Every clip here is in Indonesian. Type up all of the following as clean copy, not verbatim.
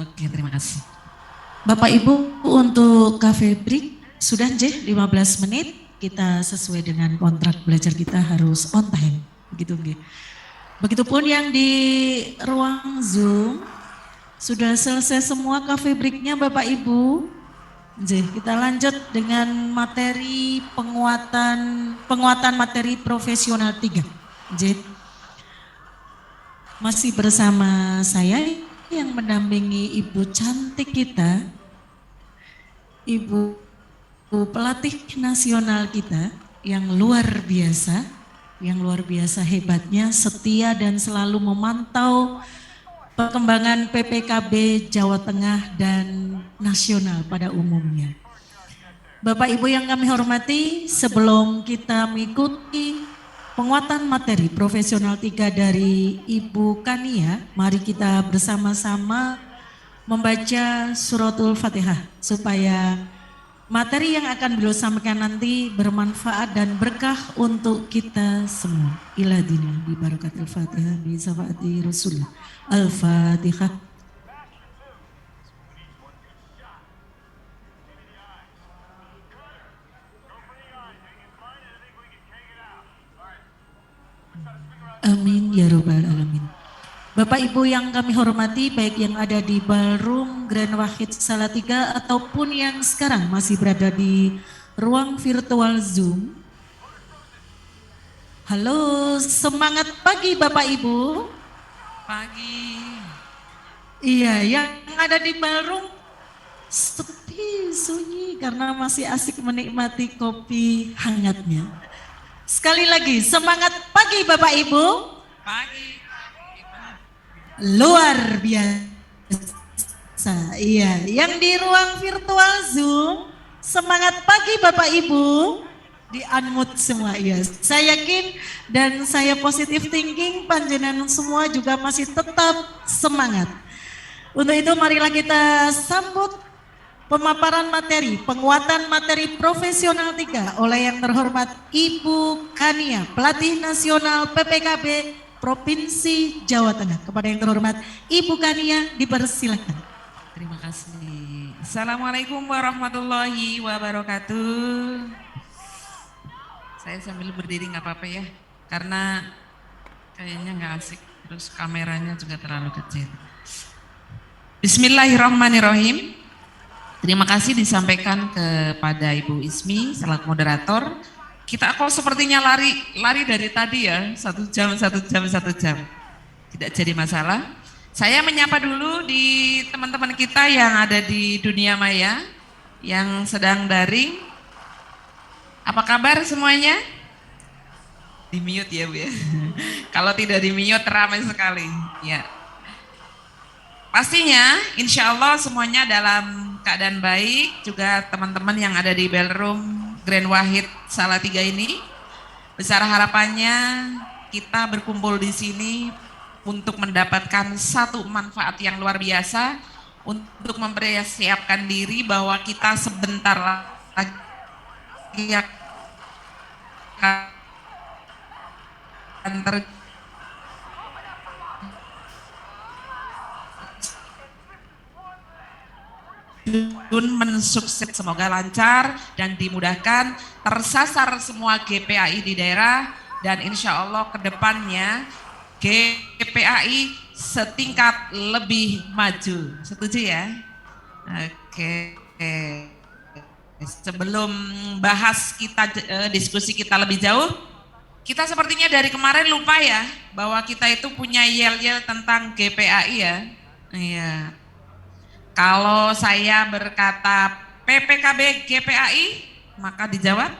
Oke, terima kasih. Bapak Ibu, untuk cafe break sudah J 15 menit, kita sesuai dengan kontrak belajar kita harus on time. Begitu Nggih. Begitupun yang di ruang Zoom, sudah selesai semua cafe breaknya Bapak Ibu. J, kita lanjut dengan materi penguatan materi profesional 3. J, masih bersama saya yang mendampingi Ibu cantik kita, Ibu pelatih nasional kita yang luar biasa hebatnya, setia dan selalu memantau perkembangan PPKB Jawa Tengah dan nasional pada umumnya. Bapak Ibu yang kami hormati, sebelum kita mengikuti penguatan materi profesional 3 dari Ibu Kania, mari kita bersama-sama membaca suratul Fatihah supaya materi yang akan beliau sampaikan nanti bermanfaat dan berkah untuk kita semua. Iladina bi barakatil Fatihah bi syafaati Rasulullah. Al-Fatihah. Amin ya robbal alamin. Bapak Ibu yang kami hormati, baik yang ada di ballroom Grand Wahid Salatiga ataupun yang sekarang masih berada di ruang virtual Zoom. Halo, semangat pagi Bapak Ibu. Pagi. Iya, yang ada di ballroom sepi, sunyi karena masih asik menikmati kopi hangatnya. Sekali lagi, semangat pagi Bapak Ibu. Pagi. Luar biasa. Iya, yang di ruang virtual Zoom, semangat pagi Bapak Ibu. Di unmute semua, ya. Saya yakin dan saya positive thinking, panjenengan semua juga masih tetap semangat. Untuk itu marilah kita sambut pemaparan materi, penguatan materi profesional 3 oleh yang terhormat Ibu Kania, pelatih nasional PPKB Provinsi Jawa Tengah. Kepada yang terhormat Ibu Kania, dipersilakan. Terima kasih. Assalamualaikum warahmatullahi wabarakatuh. Saya sambil berdiri nggak apa-apa ya, karena kayaknya nggak asik, terus kameranya juga terlalu kecil. Bismillahirrahmanirrahim. Terima kasih disampaikan kepada Ibu Ismi selaku moderator. Kita kok sepertinya lari dari tadi ya, 1 jam. Tidak jadi masalah. Saya menyapa dulu di teman-teman kita yang ada di dunia maya, yang sedang daring. Apa kabar semuanya? Di mute ya Bu ya. Kalau tidak di mute ramai sekali. Ya. Pastinya insya Allah semuanya dalam keadaan baik, juga teman-teman yang ada di ballroom Grand Wahid Salatiga ini. Besar harapannya kita berkumpul di sini untuk mendapatkan satu manfaat yang luar biasa, untuk mempersiapkan diri bahwa kita sebentar lagi akan mensukses, semoga lancar dan dimudahkan, tersasar semua GPAI di daerah, dan insya Allah kedepannya GPAI setingkat lebih maju. Setuju ya? Oke. Sebelum bahas diskusi kita lebih jauh, kita sepertinya dari kemarin lupa ya bahwa kita itu punya yel-yel tentang GPAI ya. Iya. Kalau saya berkata PPKB GPAI, maka dijawab?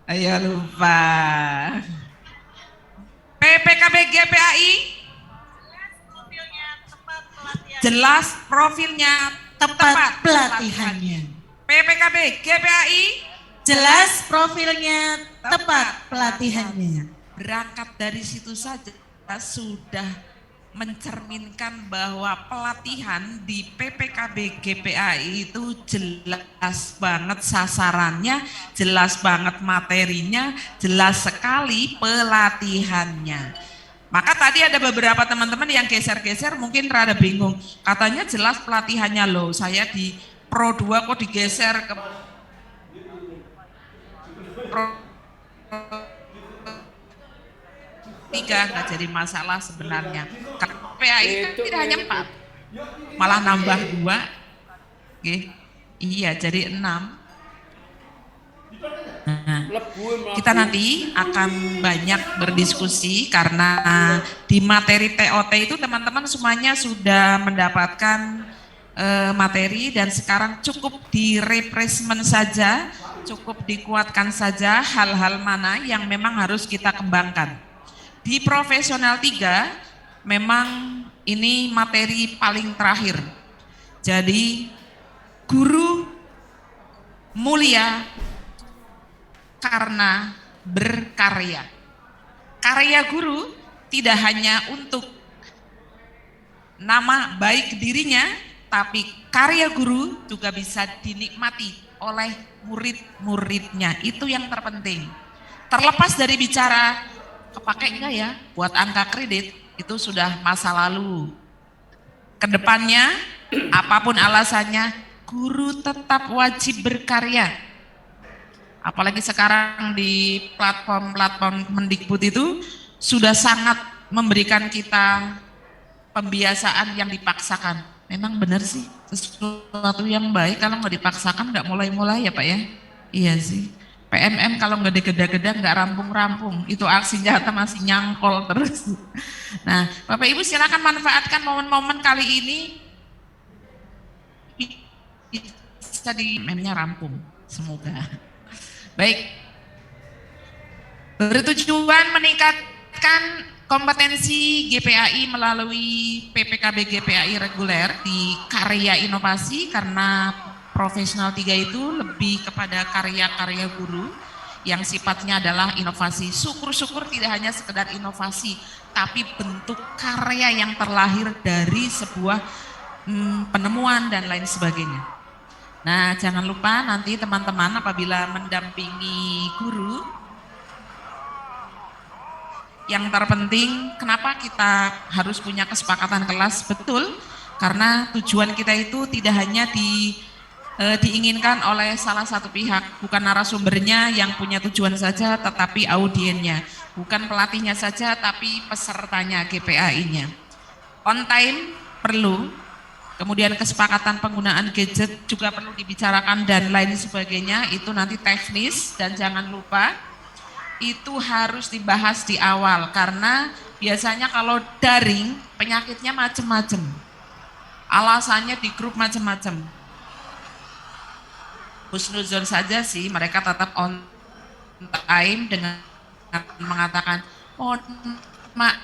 Ayo lupa. PPKB GPAI? Jelas profilnya tepat pelatihannya. PPKB GPAI? Jelas profilnya tepat pelatihannya. Berangkat dari situ saja sudah mencerminkan bahwa pelatihan di PPKB GPAI itu jelas banget sasarannya, jelas banget materinya, jelas sekali pelatihannya. Maka tadi ada beberapa teman-teman yang geser-geser mungkin rada bingung. Katanya jelas pelatihannya loh, saya di Pro 2 kok digeser ke Pro 3, nggak jadi masalah sebenarnya. Karena PAI kan tidak hanya 4, malah nambah 2. Oke. Iya, jadi 6. Nah, kita nanti akan banyak berdiskusi karena di materi TOT itu teman-teman semuanya sudah mendapatkan materi dan sekarang cukup direpresent saja, cukup dikuatkan saja hal-hal mana yang memang harus kita kembangkan. Di profesional 3 memang ini materi paling terakhir. Jadi guru mulia karena berkarya. Karya guru tidak hanya untuk nama baik dirinya, tapi karya guru juga bisa dinikmati oleh murid-muridnya. Itu yang terpenting. Terlepas dari bicara kepake enggak ya buat angka kredit, itu sudah masa lalu. Kedepannya, apapun alasannya, guru tetap wajib berkarya. Apalagi sekarang di platform-platform Mendikbud itu sudah sangat memberikan kita pembiasaan yang dipaksakan. Memang benar sih, sesuatu yang baik kalau nggak dipaksakan nggak mulai-mulai ya Pak ya. Iya sih. PMM kalau nggak digeda-geda nggak rampung-rampung, itu aksi nyata masih nyangkol terus. Nah, Bapak Ibu silakan manfaatkan momen-momen kali ini bisa di memnya rampung, semoga. Baik, bertujuan meningkatkan kompetensi GPAI melalui PPKB GPAI reguler di karya inovasi karena profesional 3 itu lebih kepada karya-karya guru yang sifatnya adalah inovasi. Syukur-syukur tidak hanya sekedar inovasi, tapi bentuk karya yang terlahir dari sebuah penemuan dan lain sebagainya. Nah, jangan lupa nanti teman-teman apabila mendampingi guru, yang terpenting kenapa kita harus punya kesepakatan kelas, betul, karena tujuan kita itu tidak hanya diinginkan oleh salah satu pihak, bukan narasumbernya yang punya tujuan saja, tetapi audiennya, bukan pelatihnya saja, tapi pesertanya, GPAI-nya. On time perlu. Kemudian kesepakatan penggunaan gadget juga perlu dibicarakan dan lain sebagainya, itu nanti teknis dan jangan lupa itu harus dibahas di awal karena biasanya kalau daring penyakitnya macam-macam. Alasannya di grup macam-macam. Husnuzon saja sih mereka tetap on time dengan mengatakan mohon maaf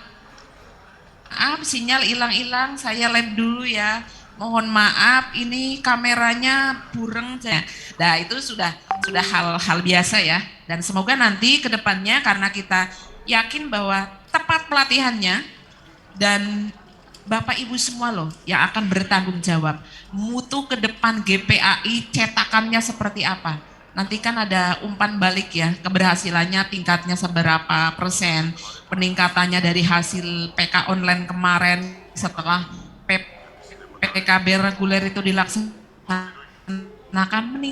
sinyal hilang-hilang, saya lab dulu ya. Mohon maaf ini kameranya bureng. Nah itu sudah hal-hal biasa ya. Dan semoga nanti ke depannya karena kita yakin bahwa tepat pelatihannya dan Bapak Ibu semua loh yang akan bertanggung jawab. Mutu ke depan GPAI cetakannya seperti apa. Nanti kan ada umpan balik ya, keberhasilannya tingkatnya seberapa persen. Peningkatannya dari hasil PK online kemarin setelah PKB reguler itu dilaksanakan,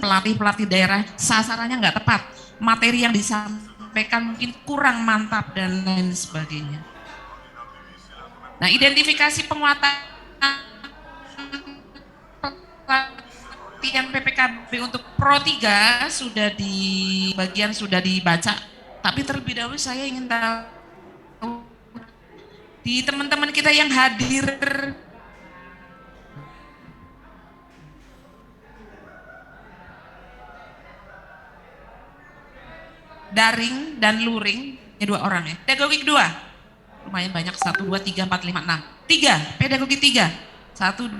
pelatih-pelatih daerah sasarannya nggak tepat, materi yang disampaikan mungkin kurang mantap dan lain sebagainya. Nah, identifikasi penguatan pelatihan PPKB untuk Pro 3 sudah sudah dibaca, tapi terlebih dahulu saya ingin tahu di teman-teman kita yang hadir daring dan luring, ini 2 orang ya. Pedagogik 2, lumayan banyak, 1, 2, 3, 4, 5, 6. 3, pedagogik 3. 1,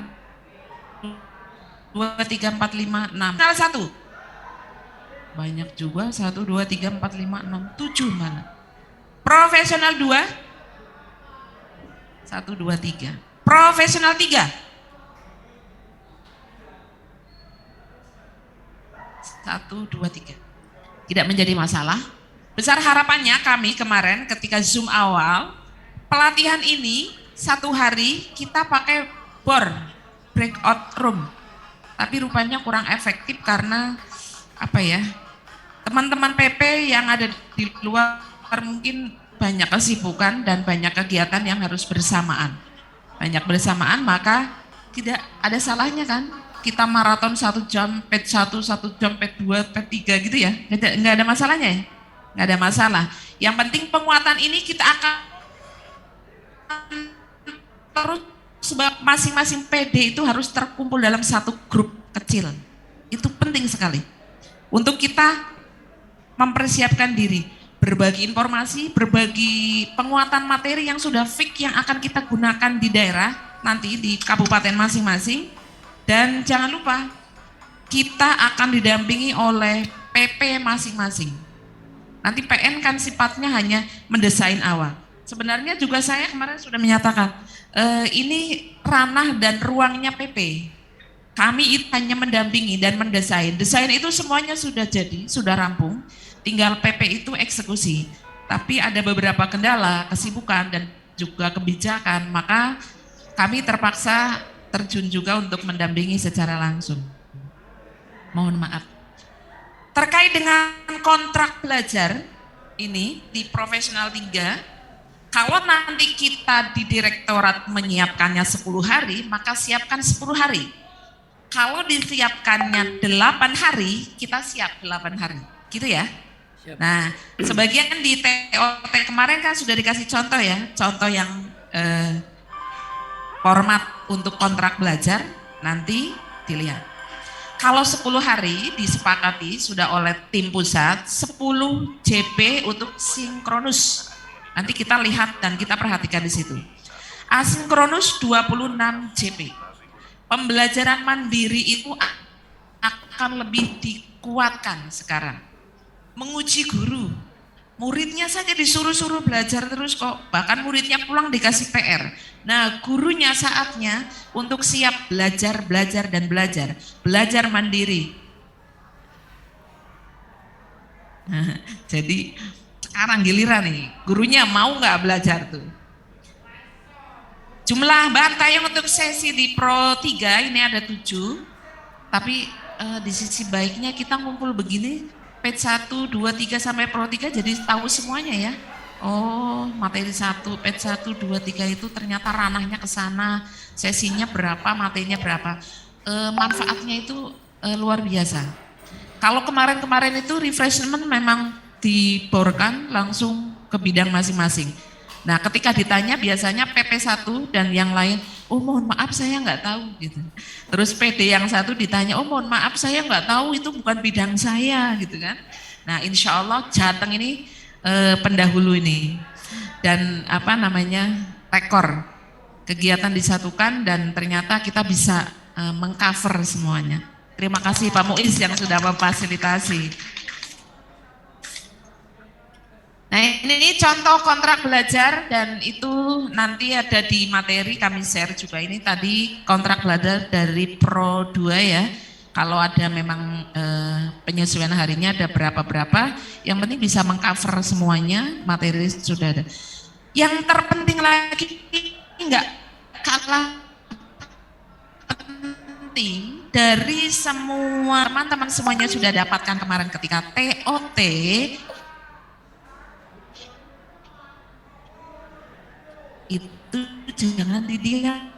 2, 3, 4, 5, 6. Salah 1. Banyak juga, 1, 2, 3, 4, 5, 6, 7 malah. Profesional 2. 1, 2, 3. Profesional 3. 1, 2, 3. Tidak menjadi masalah. Besar harapannya kami kemarin ketika Zoom awal, pelatihan ini 1 hari kita pakai BOR, breakout room. Tapi rupanya kurang efektif karena apa ya? Teman-teman PP yang ada di luar mungkin banyak kesibukan dan banyak kegiatan yang harus bersamaan. Banyak bersamaan, maka tidak ada salahnya kan kita maraton 1 jam, pet 1, 1 jam, pet 2, pet 3 gitu ya. Nggak ada masalahnya ya? Nggak ada masalah. Yang penting penguatan ini kita akan terus, sebab masing-masing PD itu harus terkumpul dalam satu grup kecil. Itu penting sekali untuk kita mempersiapkan diri, berbagi informasi, berbagi penguatan materi yang sudah fix yang akan kita gunakan di daerah nanti di kabupaten masing-masing. Dan jangan lupa kita akan didampingi oleh PP masing-masing. Nanti PN kan sifatnya hanya mendesain awal. Sebenarnya juga saya kemarin sudah menyatakan ini ranah dan ruangnya PP. Kami itu hanya mendampingi dan mendesain. Desain itu semuanya sudah jadi, sudah rampung. Tinggal PP itu eksekusi. Tapi ada beberapa kendala, kesibukan dan juga kebijakan. Maka kami terpaksa terjun juga untuk mendampingi secara langsung. Mohon maaf. Terkait dengan kontrak belajar ini di Profesional 3, kalau nanti kita di direktorat menyiapkannya 10 hari, maka siapkan 10 hari. Kalau disiapkannya 8 hari, kita siap 8 hari. Gitu ya. Nah, sebagian di TOT kemarin kan sudah dikasih contoh ya, contoh yang format untuk kontrak belajar, nanti dilihat. Kalau 10 hari disepakati sudah oleh tim pusat, 10 JP untuk sinkronus. Nanti kita lihat dan kita perhatikan di situ. Asinkronus 26 JP. Pembelajaran mandiri itu akan lebih dikuatkan sekarang. Menguji guru. Muridnya saja disuruh-suruh belajar terus kok. Bahkan muridnya pulang dikasih PR. Nah, gurunya saatnya untuk siap belajar, dan belajar. Belajar mandiri. Nah, jadi sekarang giliran nih, gurunya mau nggak belajar tuh. Jumlah bantai yang untuk sesi di Pro 3 ini ada 7, tapi di sisi baiknya kita ngumpul begini, pet 1, 2, 3 sampai Pro 3 jadi tahu semuanya ya. Oh, materi 1, pet 1, 2, 3 itu ternyata ranahnya ke sana, sesinya berapa, materinya berapa. Manfaatnya itu luar biasa. Kalau kemarin-kemarin itu refreshment memang diborkan langsung ke bidang masing-masing. Nah, ketika ditanya biasanya PP1 dan yang lain, oh mohon maaf saya nggak tahu gitu. Terus PD yang satu ditanya, oh mohon maaf saya nggak tahu itu bukan bidang saya gitu kan. Nah, insya Allah Jateng ini pendahulu ini dan apa namanya rekor kegiatan disatukan dan ternyata kita bisa mengcover semuanya. Terima kasih Pak Muiz yang sudah memfasilitasi. Nah, ini contoh kontrak belajar dan itu nanti ada di materi kami share juga. Ini tadi kontrak belajar dari Pro 2 ya. Kalau ada memang penyesuaian harinya ada berapa-berapa, yang penting bisa mengcover semuanya, materi sudah ada. Yang terpenting lagi enggak kalah penting dari semua teman-teman semuanya sudah dapatkan kemarin ketika TOT. Itu jangan didiam.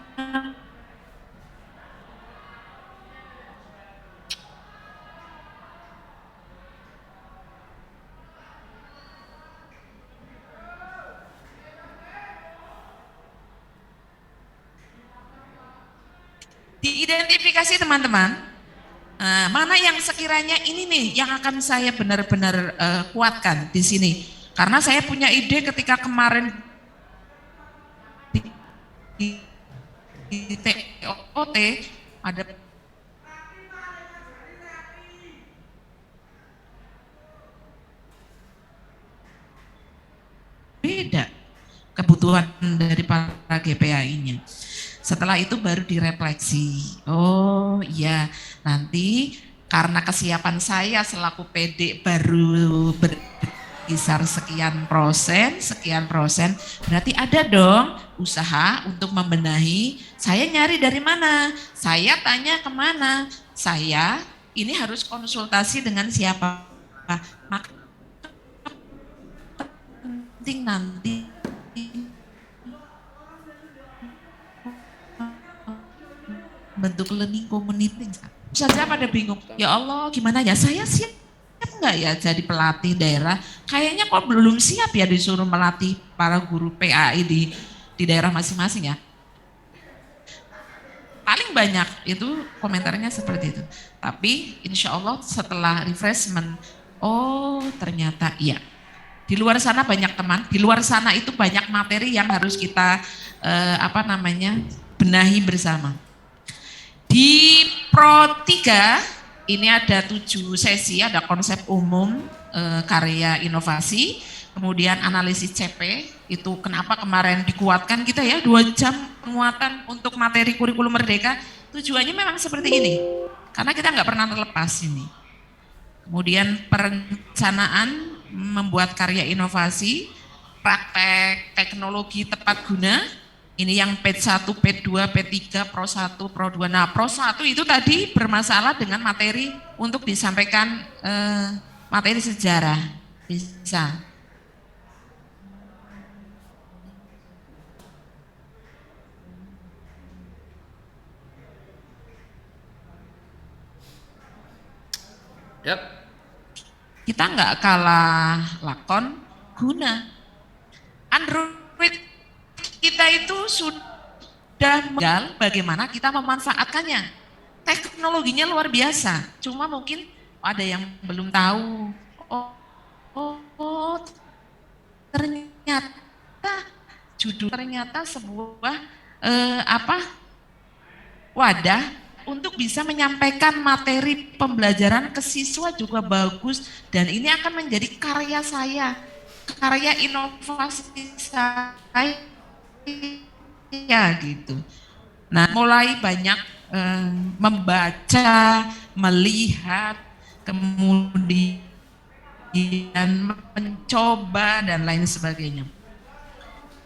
Diidentifikasi teman-teman, mana yang sekiranya ini nih yang akan saya benar-benar kuatkan di sini. Karena saya punya ide ketika kemarin di TOT ada beda kebutuhan dari para GPAI-nya. Setelah itu baru direfleksi. Oh iya, nanti karena kesiapan saya selaku PD baru kisar sekian persen, berarti ada dong usaha untuk membenahi. Saya nyari dari mana? Saya tanya kemana? Saya ini harus konsultasi dengan siapa? Maka penting nanti bentuk learning community. Saja pada bingung, ya Allah gimana ya, saya siap nggak ya jadi pelatih daerah? Kayaknya kok belum siap ya disuruh melatih para guru PAI di daerah masing-masing ya. Paling banyak itu komentarnya seperti itu. Tapi insya Allah setelah refreshment, oh ternyata iya. Di luar sana banyak teman, di luar sana itu banyak materi yang harus kita benahi bersama. Di Pro 3 ini ada 7 sesi, ada konsep umum, karya inovasi, kemudian analisis CP, itu kenapa kemarin dikuatkan kita ya 2 jam penguatan untuk materi kurikulum merdeka, tujuannya memang seperti ini, karena kita nggak pernah terlepas ini. Kemudian perencanaan membuat karya inovasi, praktek teknologi tepat guna, ini yang P1, P2, P3, Pro 1, Pro 2. Nah, Pro 1 itu tadi bermasalah dengan materi untuk disampaikan materi sejarah. Bisa. Yap. Kita nggak kalah lakon guna. Android kita itu sudah tinggal bagaimana kita memanfaatkannya. Teknologinya luar biasa. Cuma mungkin ada yang belum tahu. Oh ternyata sebuah wadah untuk bisa menyampaikan materi pembelajaran ke siswa juga bagus, dan ini akan menjadi karya saya, karya inovasi saya gitu. Nah, mulai banyak membaca, melihat, kemudian mencoba dan lain sebagainya.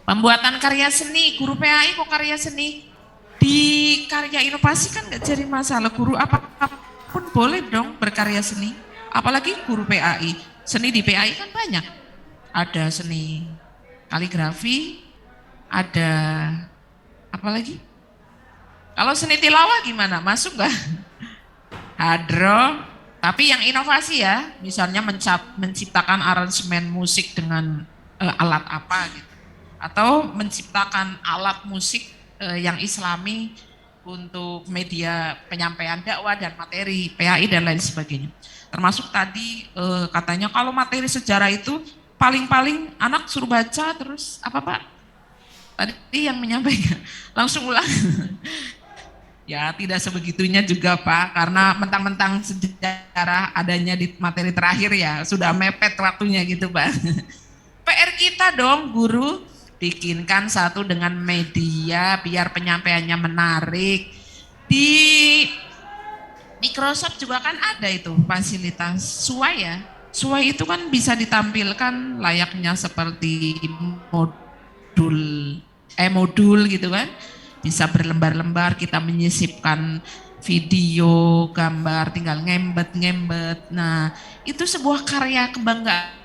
Pembuatan karya seni, guru PAI kok karya seni? Di karya inovasi kan nggak jadi masalah, guru apapun boleh dong berkarya seni, apalagi guru PAI. Seni di PAI kan banyak, ada seni kaligrafi, ada apa lagi? Kalau seni tilawah gimana, masuk nggak? Hadro, tapi yang inovasi ya, misalnya menciptakan aransemen musik dengan alat apa gitu, atau menciptakan alat musik yang islami untuk media penyampaian dakwah dan materi PAI dan lain sebagainya. Termasuk tadi katanya kalau materi sejarah itu paling-paling anak suruh baca terus apa Pak? Tadi yang menyampaikan langsung ulang. Ya tidak sebegitunya juga Pak, karena mentang-mentang sejarah adanya di materi terakhir ya sudah mepet waktunya gitu Pak. PR kita dong guru, bikinkan satu dengan media biar penyampaiannya menarik. Di Microsoft juga kan ada itu fasilitas Suai ya. Suai itu kan bisa ditampilkan layaknya seperti modul gitu kan. Bisa berlembar-lembar, kita menyisipkan video, gambar, tinggal ngembet. Nah, itu sebuah karya kebanggaan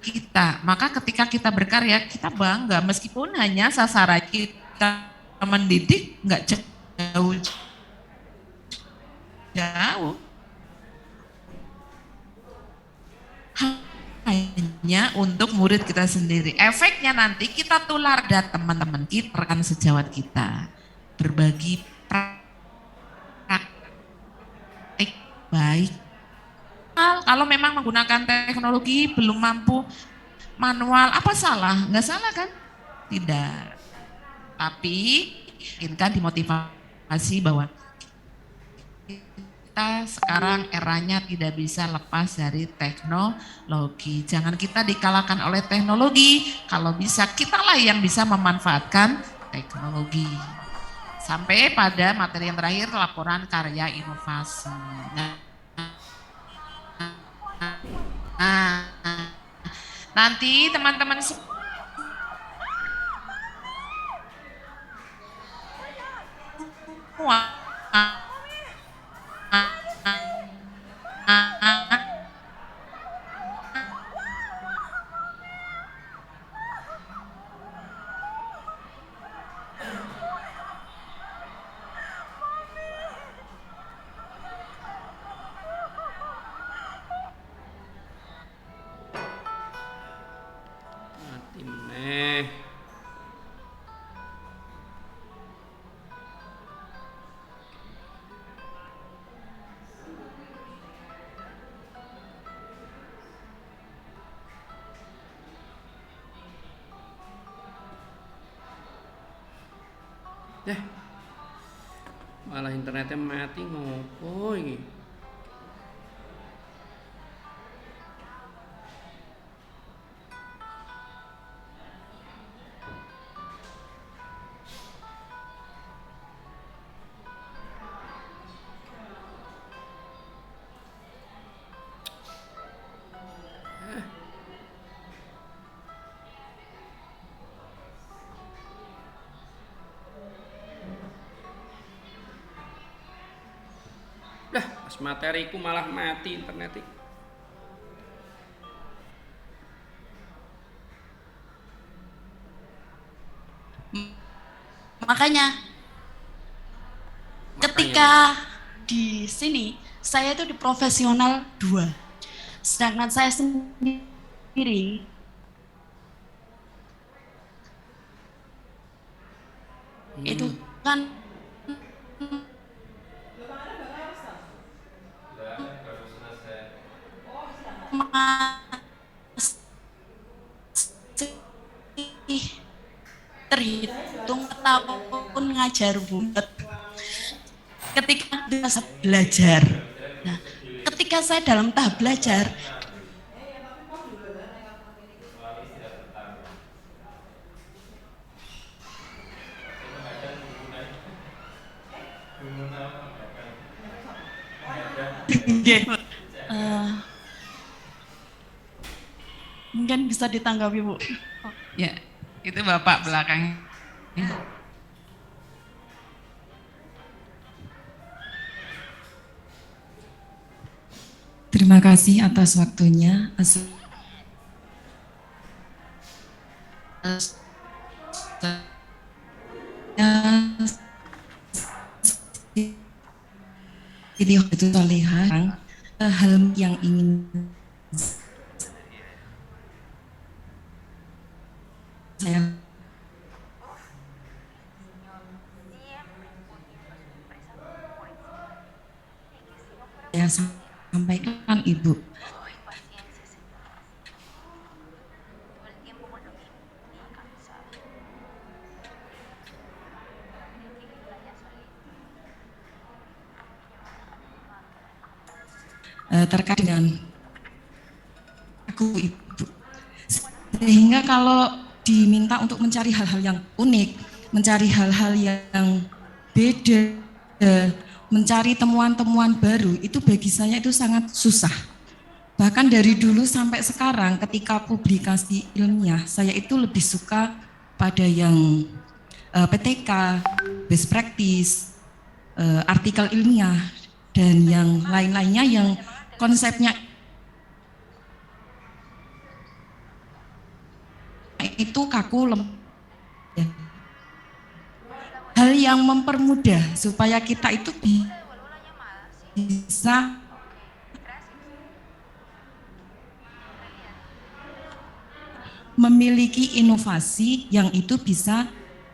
kita. Maka ketika kita berkarya, kita bangga meskipun hanya sasaran kita mendidik nggak jauh hanya untuk murid kita sendiri. Efeknya nanti kita tular dan teman-teman kita, rekan sejawat kita, berbagi praktik baik. Kalau memang menggunakan teknologi belum mampu manual, apa salah? Nggak salah kan? Tidak. Tapi kita dimotivasi bahwa kita sekarang eranya tidak bisa lepas dari teknologi. Jangan kita dikalahkan oleh teknologi, kalau bisa kitalah yang bisa memanfaatkan teknologi. Sampai pada materi yang terakhir, laporan karya inovasi. Nah, nanti teman-teman semua Mati meneh. Malah internetnya mati ngopo iki. Pas materiku malah mati internet iki. Makanya ketika di sini saya itu di profesional 2, sedangkan saya sendiri itu kan masih terhitung tahun ngajar bulat ketika belajar. Nah, ketika saya dalam tahap belajar, mungkin bisa ditanggapi Bu. ya itu Bapak belakang. Terima kasih atas waktunya. Video itu terlihat hal yang ingin saya sampaikan Ibu. Terkait dengan aku Ibu, sehingga kalau diminta untuk mencari hal-hal yang unik, mencari hal-hal yang beda, mencari temuan-temuan baru, itu bagi saya itu sangat susah. Bahkan dari dulu sampai sekarang ketika publikasi ilmiah, saya itu lebih suka pada yang PTK, best practice, artikel ilmiah, dan yang lain-lainnya yang konsepnya itu kaku, hal yang mempermudah supaya kita itu bisa memiliki inovasi yang itu bisa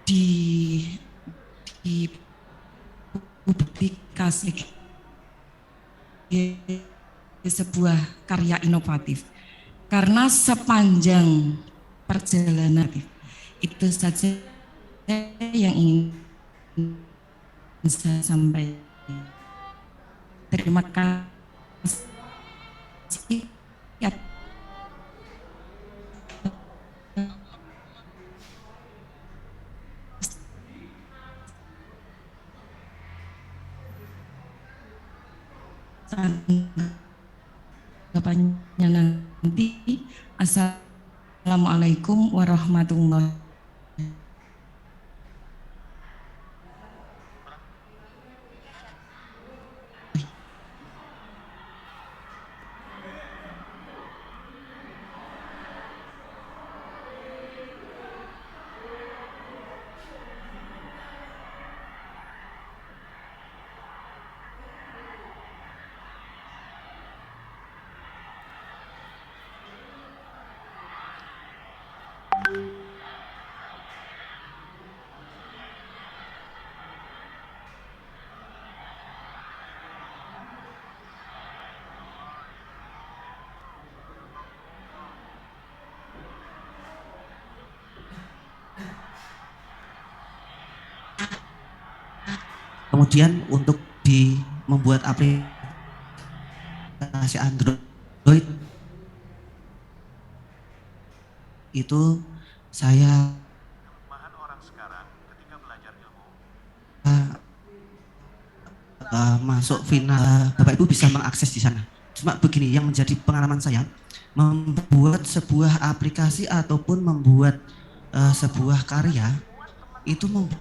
dipublikasikan di sebuah karya inovatif. Karena sepanjang perjalanan itu saja yang ingin saya sampaikan. Terima kasih. Assalamualaikum warahmatullahi. Kemudian untuk membuat aplikasi Android itu saya masuk final. Bapak Ibu bisa mengakses di sana. Cuma begini, yang menjadi pengalaman saya membuat sebuah aplikasi ataupun membuat sebuah karya itu membutuhkan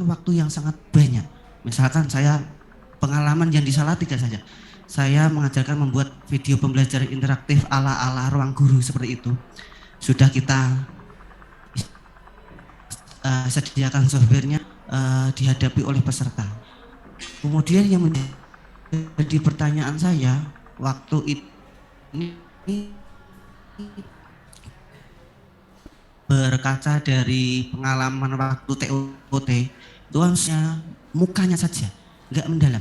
waktu yang sangat banyak. Misalkan saya pengalaman yang di Salatiga saja, saya mengajarkan membuat video pembelajaran interaktif ala ruang guru seperti itu. Sudah kita sediakan softwarenya, dihadapi oleh peserta. Kemudian yang menjadi pertanyaan saya waktu ini berkaca dari pengalaman waktu TOT itu harusnya mukanya saja, nggak mendalam.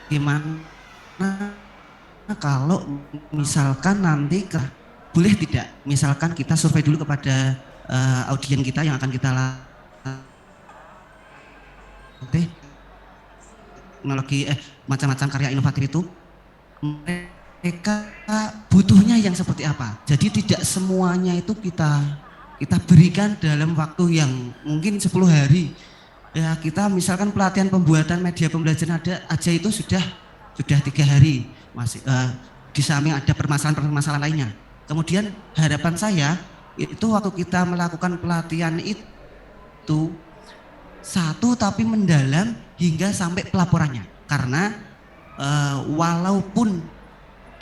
Bagaimana kalau misalkan nanti boleh tidak, misalkan kita survei dulu kepada audien kita yang akan kita latih teknologi macam-macam karya inovatif itu, mereka butuhnya yang seperti apa. Jadi tidak semuanya itu kita berikan dalam waktu yang mungkin 10 hari. Ya, kita misalkan pelatihan pembuatan media pembelajaran aja itu sudah 3 hari. Masih di samping ada permasalahan lainnya. Kemudian harapan saya itu waktu kita melakukan pelatihan itu satu tapi mendalam hingga sampai pelaporannya. Karena walaupun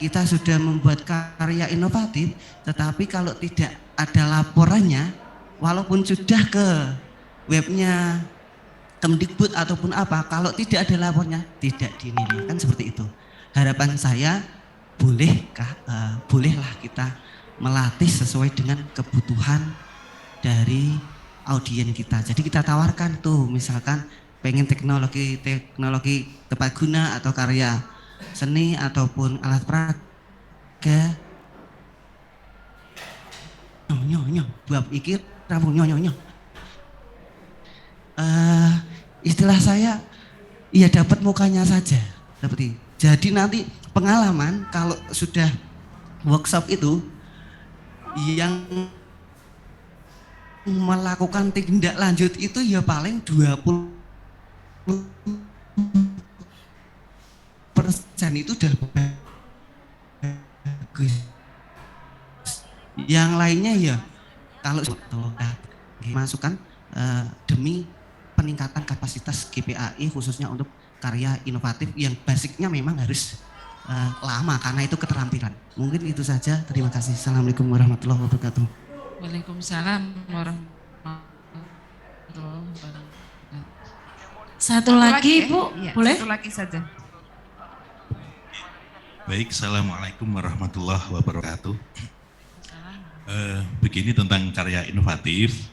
kita sudah membuat karya inovatif, tetapi kalau tidak ada laporannya, walaupun sudah ke webnya Kemdikbud ataupun apa, kalau tidak ada lapornya tidak dinilai, kan seperti itu. Harapan saya bolehlah kita melatih sesuai dengan kebutuhan dari audien kita. Jadi kita tawarkan tuh, misalkan pengen teknologi tepat guna atau karya seni ataupun alat peraga, bab iki rampung istilah saya ya dapat mukanya saja seperti. Jadi nanti pengalaman kalau sudah workshop itu yang melakukan tindak lanjut itu ya paling 20% itu udah bagus. Yang lainnya ya kalau masukan demi peningkatan kapasitas GPAI khususnya untuk karya inovatif yang basicnya memang harus lama karena itu keterampilan. Mungkin itu saja. Terima kasih. Assalamualaikum warahmatullahi wabarakatuh. Waalaikumsalam warahmatullahi wabarakatuh. Satu lagi Bu, ya, boleh? Satu lagi saja. Baik, Assalamualaikum warahmatullahi wabarakatuh. Begini tentang karya inovatif,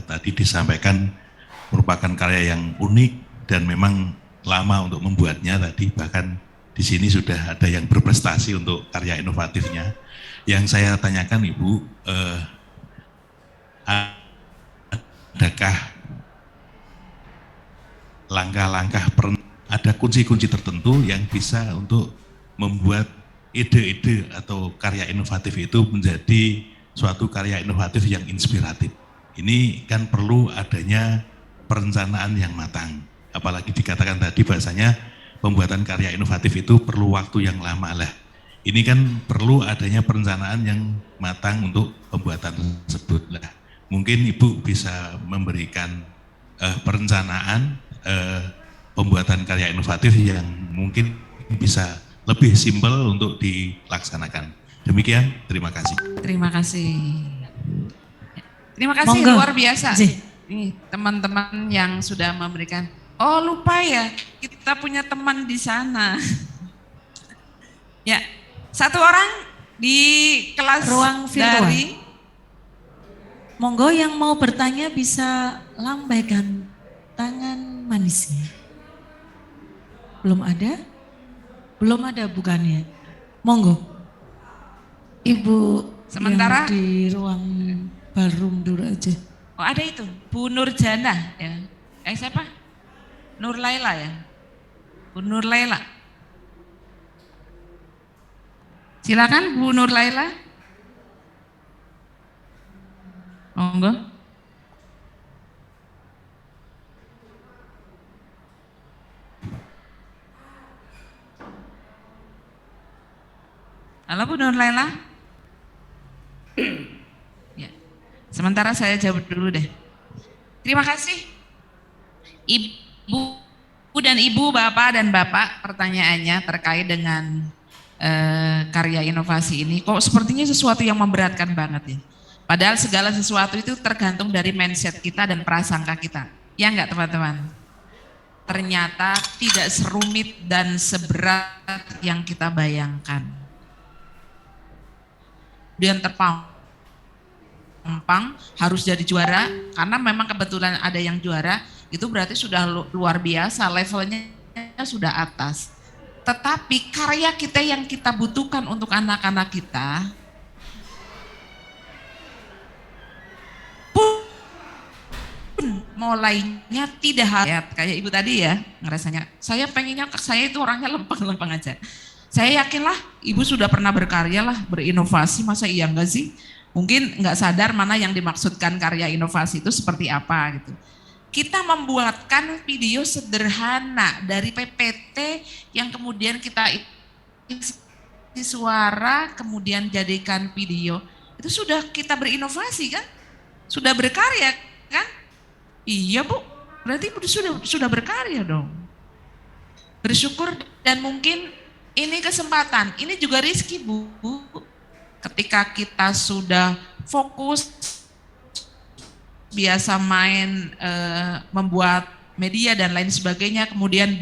tadi disampaikan merupakan karya yang unik dan memang lama untuk membuatnya tadi, bahkan di sini sudah ada yang berprestasi untuk karya inovatifnya. Yang saya tanyakan Ibu, adakah langkah-langkah ada kunci-kunci tertentu yang bisa untuk membuat ide-ide atau karya inovatif itu menjadi suatu karya inovatif yang inspiratif? Ini kan perlu adanya perencanaan yang matang. Apalagi dikatakan tadi bahasanya pembuatan karya inovatif itu perlu waktu yang lama lah. Ini kan perlu adanya perencanaan yang matang untuk pembuatan tersebut lah. Mungkin Ibu bisa memberikan perencanaan pembuatan karya inovatif yang mungkin bisa lebih simpel untuk dilaksanakan. Demikian, terima kasih. Terima kasih. Terima kasih, Monggo. luar biasa. Ji. Ini teman-teman yang sudah memberikan. Oh lupa ya, kita punya teman di sana. Ya, satu orang di kelas Ruang virtual. dari. Monggo yang mau bertanya bisa lambaikan tangan manisnya. Belum ada? Belum ada bukannya. Monggo. Ibu Sementara- yang di ruang ballroom dulu aja. Oh ada itu, Bu Nurjana ya. Siapa? Nur Laila ya. Bu Nur Laila. Silakan Bu Nur Laila. Monggo. Halo Bu Nur Laila. Ya. Sementara saya jawab dulu deh. Terima kasih. Ibu dan Ibu, Bapak dan Bapak, pertanyaannya terkait dengan karya inovasi ini. Kok sepertinya sesuatu yang memberatkan banget ya. Padahal segala sesuatu itu tergantung dari mindset kita dan prasangka kita. Ya enggak teman-teman? Ternyata tidak serumit dan seberat yang kita bayangkan. Dia terpampang harus jadi juara, karena memang kebetulan ada yang juara, itu berarti sudah luar biasa, levelnya sudah atas. Tetapi karya kita yang kita butuhkan untuk anak-anak kita, pun mulainya tidak kayak ibu tadi ya, ngerasanya saya pengennya saya itu orangnya lempeng-lempeng aja. Saya yakinlah ibu sudah pernah berkarya lah, berinovasi, masa iya enggak sih? Mungkin enggak sadar mana yang dimaksudkan karya inovasi itu seperti apa gitu. Kita membuatkan video sederhana dari PPT yang kemudian kita isi suara, kemudian jadikan video. Itu sudah kita berinovasi kan? Sudah berkarya kan? Iya Bu, berarti ibu sudah berkarya dong. Bersyukur dan mungkin ini kesempatan, ini juga rezeki Bu. Ketika kita sudah fokus, biasa main membuat media dan lain sebagainya, kemudian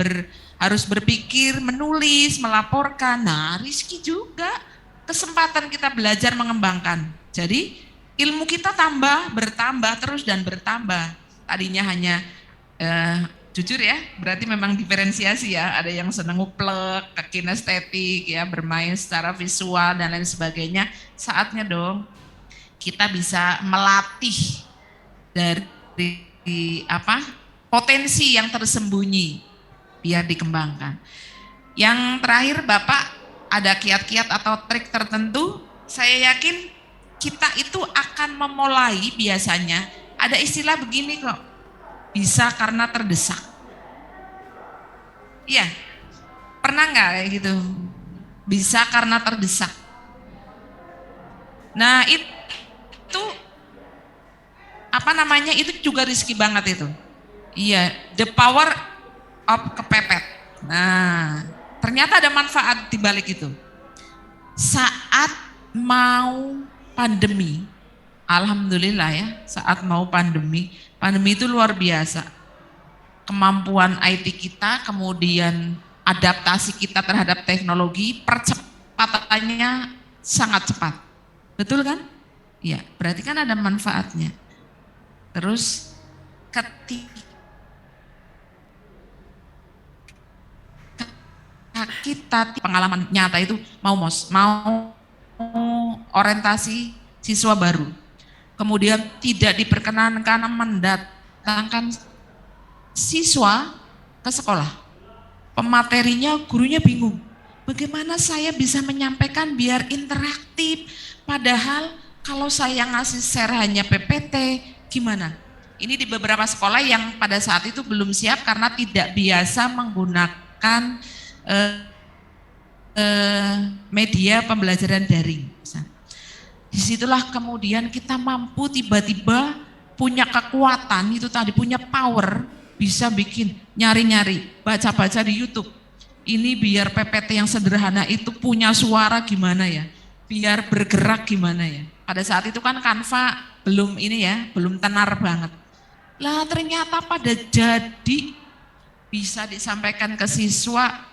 harus berpikir, menulis, melaporkan, nah rezeki juga. Kesempatan kita belajar mengembangkan. Jadi ilmu kita bertambah terus dan bertambah. Tadinya hanya jujur ya, berarti memang diferensiasi ya, ada yang seneng nguplek, kinestetik ya, bermain secara visual dan lain sebagainya. Saatnya dong kita bisa melatih dari potensi yang tersembunyi biar dikembangkan. Yang terakhir Bapak, ada kiat-kiat atau trik tertentu, saya yakin kita itu akan memulai biasanya, ada istilah begini kok, bisa karena terdesak. Iya, pernah nggak kayak gitu? Bisa karena terdesak. Nah itu itu juga risky banget itu. Iya, the power of kepepet. Nah, ternyata ada manfaat di balik itu. Saat mau pandemi, alhamdulillah ya, saat mau pandemi itu luar biasa. Kemampuan IT kita, kemudian adaptasi kita terhadap teknologi, percepatannya sangat cepat. Betul kan? Iya, berarti kan ada manfaatnya. Terus ketika kita pengalaman nyata itu mau orientasi siswa baru, kemudian tidak diperkenankan mendatangkan siswa ke sekolah, pematerinya gurunya bingung, bagaimana saya bisa menyampaikan biar interaktif, padahal kalau saya ngasih share hanya PPT, gimana? Ini di beberapa sekolah yang pada saat itu belum siap karena tidak biasa menggunakan menggunakan media pembelajaran daring. Disitulah kemudian kita mampu tiba-tiba punya kekuatan itu tadi, punya power, bisa bikin nyari-nyari, baca-baca di YouTube. Ini biar PPT yang sederhana itu punya suara gimana ya, biar bergerak gimana ya. Pada saat itu kan Canva belum ini ya, belum tenar banget. Lah ternyata pada jadi bisa disampaikan ke siswa,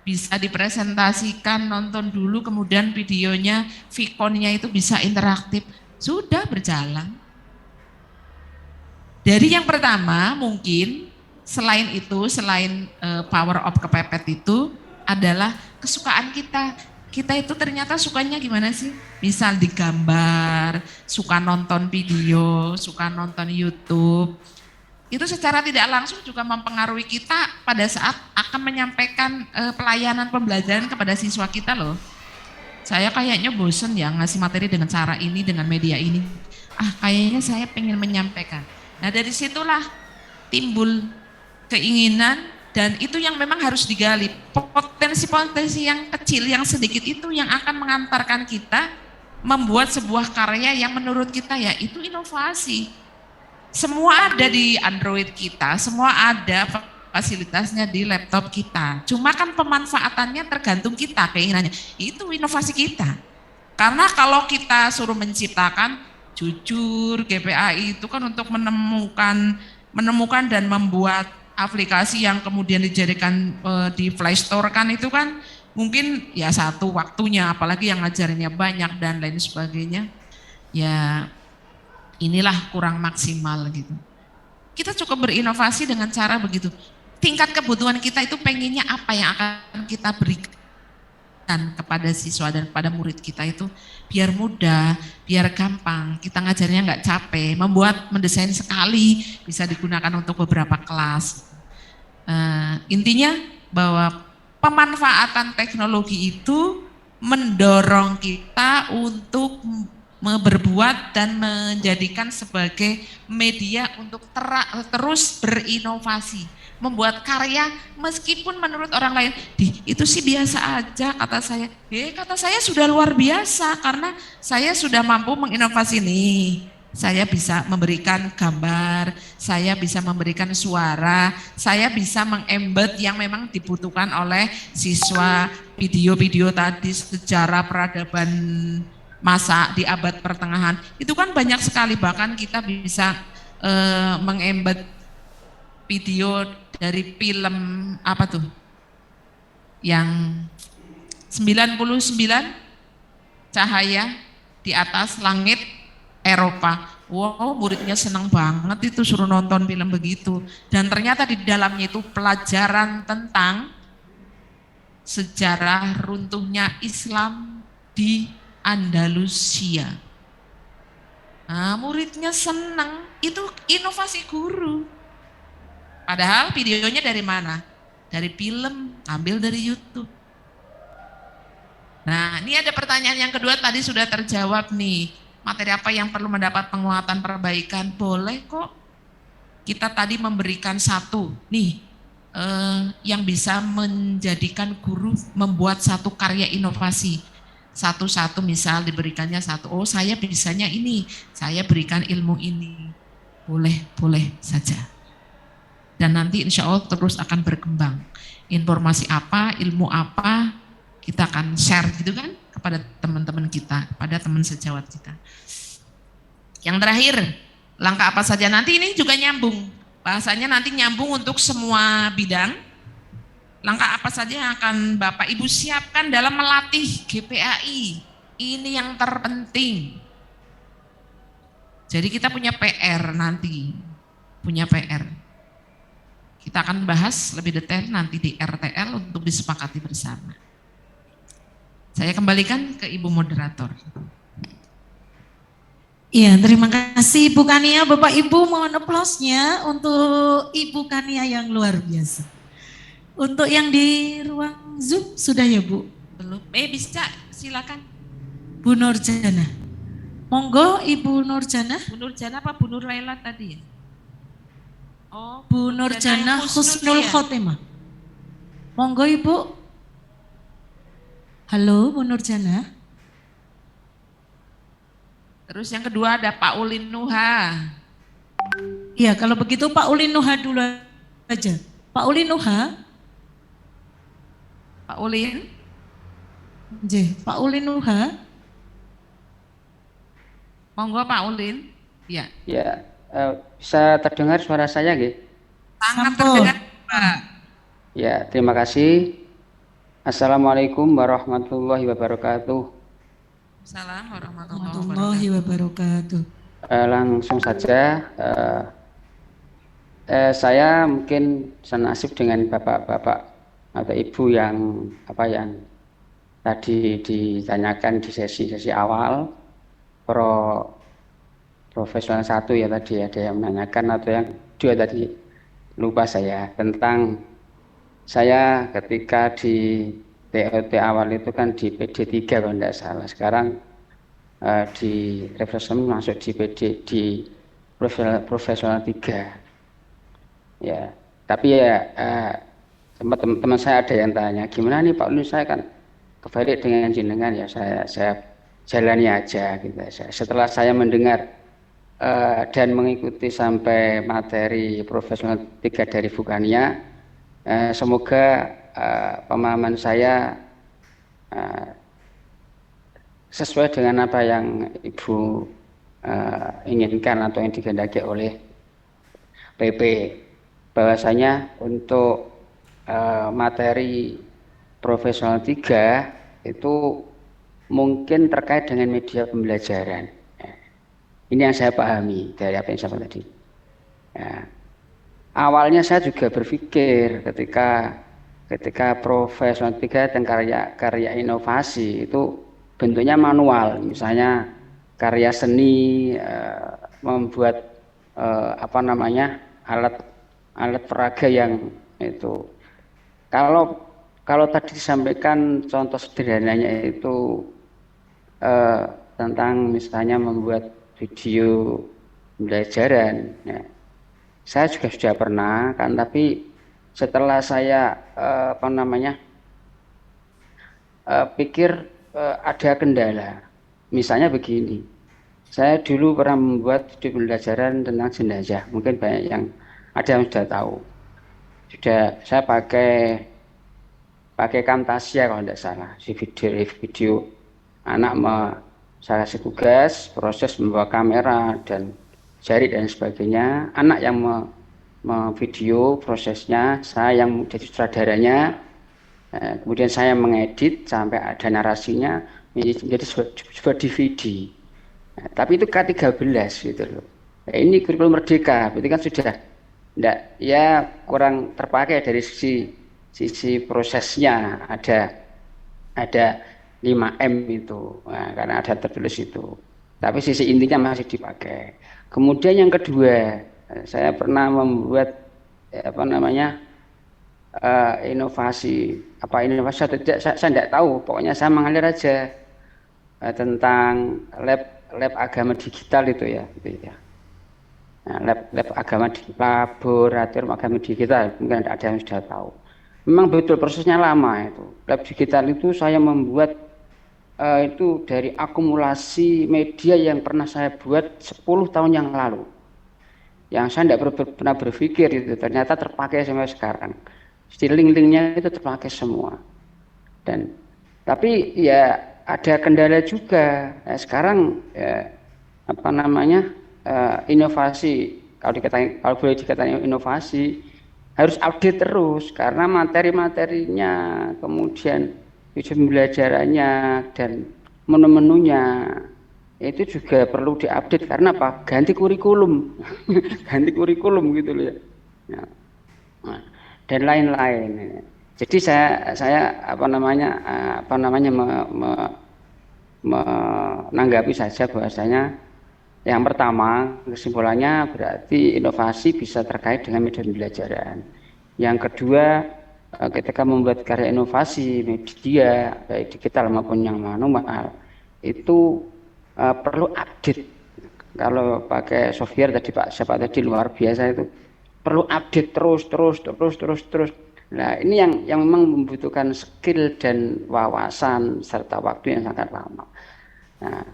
bisa dipresentasikan, nonton dulu, kemudian videonya, Vkonnya itu bisa interaktif, sudah berjalan. Dari yang pertama mungkin selain itu, selain power of kepepet itu adalah kesukaan kita. Kita itu ternyata sukanya gimana sih? Misal digambar, suka nonton video, suka nonton YouTube. Itu secara tidak langsung juga mempengaruhi kita pada saat akan menyampaikan pelayanan pembelajaran kepada siswa kita loh. Saya kayaknya bosen ya ngasih materi dengan cara ini, dengan media ini. Kayaknya saya pengen menyampaikan. Nah dari situlah timbul keinginan, dan itu yang memang harus digali. Potensi-potensi yang kecil, yang sedikit itu yang akan mengantarkan kita membuat sebuah karya yang menurut kita ya itu inovasi. Semua ada di Android kita, semua ada fasilitasnya di laptop kita. Cuma kan pemanfaatannya tergantung kita, keinginannya. Itu inovasi kita. Karena kalau kita suruh menciptakan, jujur GPAI itu kan untuk menemukan dan membuat aplikasi yang kemudian dijadikan di Play Store kan itu kan mungkin ya satu waktunya, apalagi yang ngajarinnya banyak dan lain sebagainya. Ya inilah kurang maksimal gitu. Kita cukup berinovasi dengan cara begitu. Tingkat kebutuhan kita itu pengennya apa yang akan kita berikan kepada siswa dan kepada murid kita itu biar mudah, biar gampang, kita ngajarnya nggak capek, mendesain sekali bisa digunakan untuk beberapa kelas. Intinya bahwa pemanfaatan teknologi itu mendorong kita untuk berbuat dan menjadikan sebagai media untuk terus berinovasi, membuat karya meskipun menurut orang lain itu sih biasa aja kata saya. Kata saya sudah luar biasa karena saya sudah mampu menginovasi nih. Saya bisa memberikan gambar, saya bisa memberikan suara, saya bisa mengembed yang memang dibutuhkan oleh siswa, video-video tadi sejarah peradaban masa di abad pertengahan itu kan banyak sekali, bahkan kita bisa mengembed video dari film apa tuh yang 99 cahaya di atas langit Eropa. Wow, muridnya senang banget itu suruh nonton film begitu, dan ternyata di dalamnya itu pelajaran tentang sejarah runtuhnya Islam di Andalusia. Nah, muridnya senang, itu inovasi guru. Padahal videonya dari mana? Dari film, ambil dari YouTube. Nah, ini ada pertanyaan yang kedua tadi sudah terjawab nih. Materi apa yang perlu mendapat penguatan perbaikan? Boleh kok. Kita tadi memberikan satu, nih, yang bisa menjadikan guru membuat satu karya inovasi. Satu-satu misal diberikannya satu, oh saya bisanya ini, saya berikan ilmu ini. Boleh saja. Dan nanti insya Allah terus akan berkembang. Informasi apa, ilmu apa, kita akan share gitu kan kepada teman-teman kita, kepada teman sejawat kita. Yang terakhir, langkah apa saja nanti ini juga nyambung. Bahasanya nanti nyambung untuk semua bidang. Langkah apa saja yang akan Bapak Ibu siapkan dalam melatih GPAI? Ini yang terpenting. Jadi kita punya PR nanti, punya PR. Kita akan bahas lebih detail nanti di RTL untuk disepakati bersama. Saya kembalikan ke Ibu Moderator. Iya, terima kasih Ibu Kania. Bapak Ibu mohon aplausnya untuk Ibu Kania yang luar biasa. Untuk yang di ruang Zoom sudah ya Bu? Belum, bisa silakan. Bu Nurjana. Monggo Ibu Nurjana. Bu Nurjana apa Bu Nur Laila tadi ya? Oh, Bu Nurjana Husnul Khotimah. Monggo Ibu. Halo Bu Nurjana. Terus yang kedua ada Pak Ulin Nuha. Iya, kalau begitu Pak Ulin Nuha dulu aja. Pak Ulin Nuha. Pak Ulin. Pak Ulin Nuha. Monggo Pak Ulin. Ya. Ya, bisa terdengar suara saya, nggih? Sangat Sampun. terdengar, Pak. Ya, terima kasih. Assalamualaikum warahmatullahi wabarakatuh. Assalamualaikum Warahmatullahi wabarakatuh. Langsung saja, saya mungkin senasib dengan bapak-bapak atau ibu yang yang tadi ditanyakan di sesi awal. Profesional satu ya tadi ada yang menanyakan, atau yang dua tadi lupa saya, tentang saya ketika di TOT awal itu kan di PD 3 kalau tidak salah. Sekarang di refreshment masuk di PD di profesional 3. Ya, tapi ya teman-teman saya ada yang tanya, gimana nih Pak Ulin, saya kan kebalik dengan jenengan, ya saya jalani aja gitu. Setelah saya mendengar dan mengikuti sampai materi profesional 3 dari Vukania, semoga pemahaman saya sesuai dengan apa yang Ibu inginkan atau yang dikehendaki oleh PP, bahwasanya untuk materi profesional 3 itu mungkin terkait dengan media pembelajaran. Ini yang saya pahami dari apa yang saya sampaikan tadi. Ya. Awalnya saya juga berpikir ketika profesional 3 dan karya inovasi itu bentuknya manual, misalnya karya seni, membuat alat peraga yang itu. Kalau tadi disampaikan contoh sederhananya itu tentang misalnya membuat video pembelajaran, ya. Saya juga sudah pernah kan, tapi setelah saya pikir ada kendala. Misalnya begini, saya dulu pernah membuat video pembelajaran tentang jenazah, mungkin banyak yang sudah tahu. Saya pakai Camtasia kalau tidak salah, video anak saya kasih tugas, proses membawa kamera dan jari dan sebagainya. Anak yang memvideo prosesnya, saya yang menjadi sutradaranya. Kemudian saya mengedit sampai ada narasinya menjadi sebuah DVD. Tapi itu K13 gitu loh. Ini kurikulum merdeka, berarti kan sudah kurang terpakai dari sisi prosesnya, ada 5M itu, karena ada tertulis itu. Tapi sisi intinya masih dipakai. Kemudian yang kedua, saya pernah membuat inovasi atau tidak, saya tidak tahu. Pokoknya saya mengalir aja tentang lab agama digital itu ya. Nah, lab agama di laboratorium agama digital, mungkin ada yang sudah tahu. Memang betul prosesnya lama itu. Lab digital itu saya membuat itu dari akumulasi media yang pernah saya buat 10 tahun yang lalu. Yang saya tidak pernah berpikir itu ternyata terpakai sampai sekarang. Link-linknya itu terpakai semua. Tapi ya ada kendala juga. Sekarang inovasi, kalau boleh dikatakan inovasi, harus update terus karena materi-materinya, kemudian video pembelajarannya dan menu-menunya itu juga perlu diupdate karena apa? Ganti kurikulum, ganti kurikulum gitu loh ya. Dan lain-lain. Jadi saya menanggapi saja bahwasanya yang pertama kesimpulannya berarti inovasi bisa terkait dengan media pembelajaran. Yang kedua, ketika membuat karya inovasi media baik digital maupun yang manual itu perlu update. Kalau pakai software tadi Pak siapa tadi luar biasa itu perlu update terus Nah, ini yang memang membutuhkan skill dan wawasan serta waktu yang sangat lama. Nah,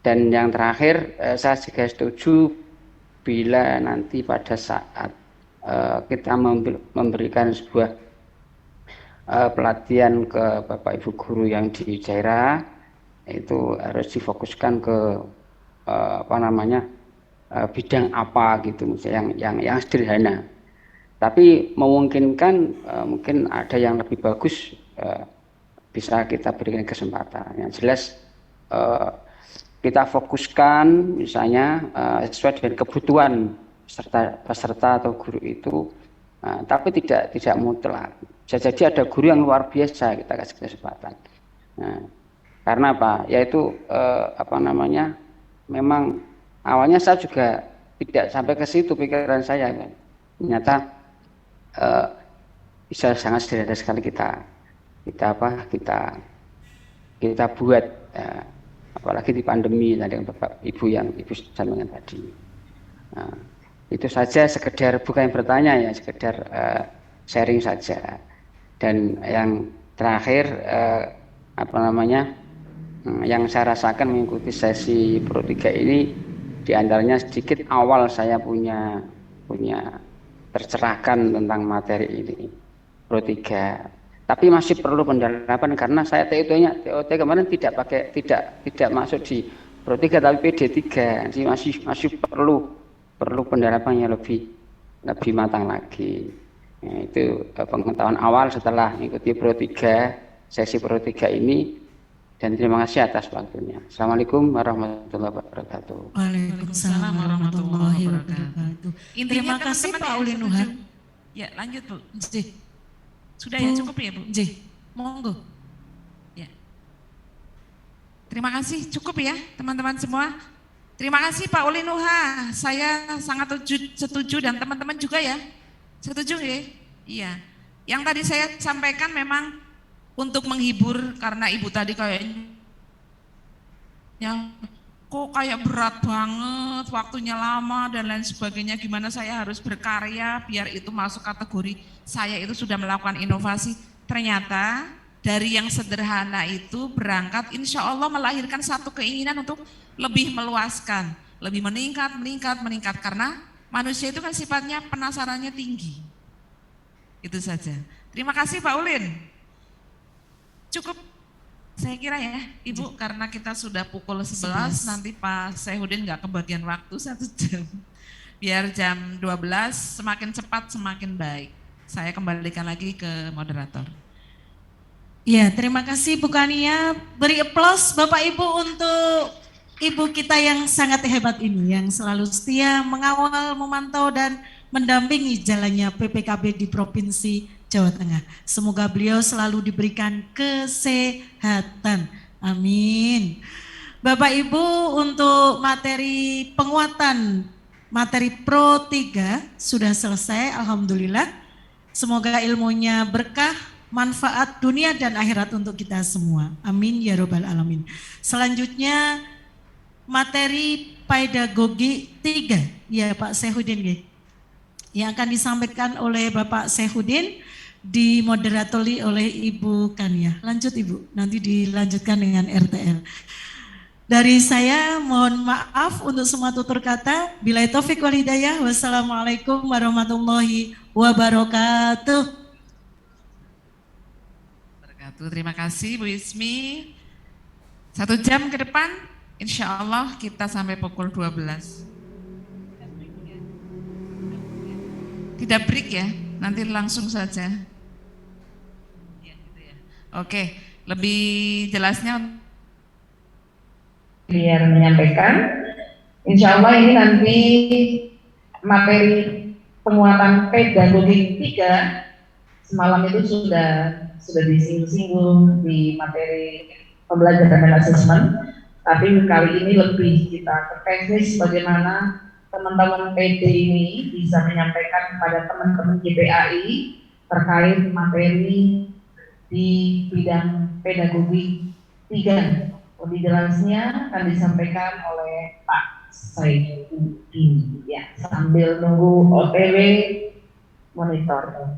dan yang terakhir, saya juga setuju bila nanti pada saat kita memberikan sebuah pelatihan ke Bapak Ibu guru yang di daerah, itu harus difokuskan ke bidang apa gitu, misalnya yang sederhana. Tapi memungkinkan mungkin ada yang lebih bagus, bisa kita berikan kesempatan. Yang jelas kita fokuskan misalnya sesuai dengan kebutuhan peserta atau guru itu, tapi tidak mutlak. Bisa jadi ada guru yang luar biasa kita kasih kesempatan. Nah, karena apa? Yaitu memang awalnya saya juga tidak sampai ke situ pikiran saya, kan. Ternyata bisa sangat sederhana sekali kita buat, apalagi di pandemi tadi Bapak Ibu yang Ibu sampaikan tadi. Nah, itu saja, sekedar bukan yang bertanya ya, sekedar sharing saja. Dan yang terakhir yang saya rasakan mengikuti sesi Pro 3 ini, diantaranya sedikit awal saya punya tercerahkan tentang materi ini Pro 3, tapi masih perlu pendalaman karena saya TOT kemarin tidak masuk di Pro 3 tapi PD 3, masih perlu pendalaman yang lebih matang lagi. Nah, itu pengetahuan awal setelah mengikuti Pro 3, sesi Pro 3 ini. Dan terima kasih atas waktunya. Assalamualaikum warahmatullahi wabarakatuh. Waalaikumsalam warahmatullahi wabarakatuh. Intinya Terima kasih teman-teman Pak ya, Ulin Nuhan. Ya, lanjut Bu. Nggih. Sudah ya, cukup ya Bu? Nggih. Monggo. Ya. Terima kasih, cukup ya teman-teman semua. Terima kasih Pak Ulin Nuha. Saya sangat setuju dan teman-teman juga ya. Setuju ya? Iya. Yang tadi saya sampaikan memang untuk menghibur, karena Ibu tadi kayaknya kok kayak berat banget, waktunya lama dan lain sebagainya, gimana saya harus berkarya biar itu masuk kategori saya itu sudah melakukan inovasi. Ternyata dari yang sederhana itu berangkat insya Allah melahirkan satu keinginan untuk lebih meluaskan, lebih meningkat, karena manusia itu kan sifatnya penasarannya tinggi. Itu saja. Terima kasih Pak Ulin. Cukup saya kira ya Ibu, karena kita sudah pukul 11, nanti Pak Saihuddin nggak kebagian waktu 1 jam. Biar jam 12 semakin cepat semakin baik. Saya kembalikan lagi ke moderator. Ya, terima kasih Bu Kania. Beri aplaus Bapak Ibu untuk Ibu kita yang sangat hebat ini, yang selalu setia mengawal, memantau dan mendampingi jalannya PPKB di Provinsi Jawa Tengah. Semoga beliau selalu diberikan kesehatan. Amin. Bapak Ibu, untuk materi penguatan materi Pro 3 sudah selesai, alhamdulillah. Semoga ilmunya berkah, manfaat dunia dan akhirat untuk kita semua. Amin ya robbal alamin. Selanjutnya materi pedagogi 3, ya Pak Saihuddin, yang akan disampaikan oleh Bapak Saihuddin, dimoderatori oleh Ibu Kania. Lanjut Ibu, nanti dilanjutkan dengan RTL. Dari saya mohon maaf untuk semua tutur kata. Billahi taufik wal hidayah. Wassalamualaikum warahmatullahi wabarakatuh. Terima kasih Bu Ismi. 1 jam ke depan insya Allah kita sampai pukul 12. Tidak break ya, nanti langsung saja. Oke, lebih jelasnya biar menyampaikan. Insya Allah ini nanti materi penguatan pedagogi 3 semalam itu sudah disinggung di materi pembelajaran dan asesmen, tapi kali ini lebih kita ke teknis bagaimana teman-teman PD ini bisa menyampaikan kepada teman-teman GPAI terkait materi di bidang pedagogi 3. Lebih jelasnya akan disampaikan oleh Pak Saihuddin ya, sambil nunggu OTW monitor.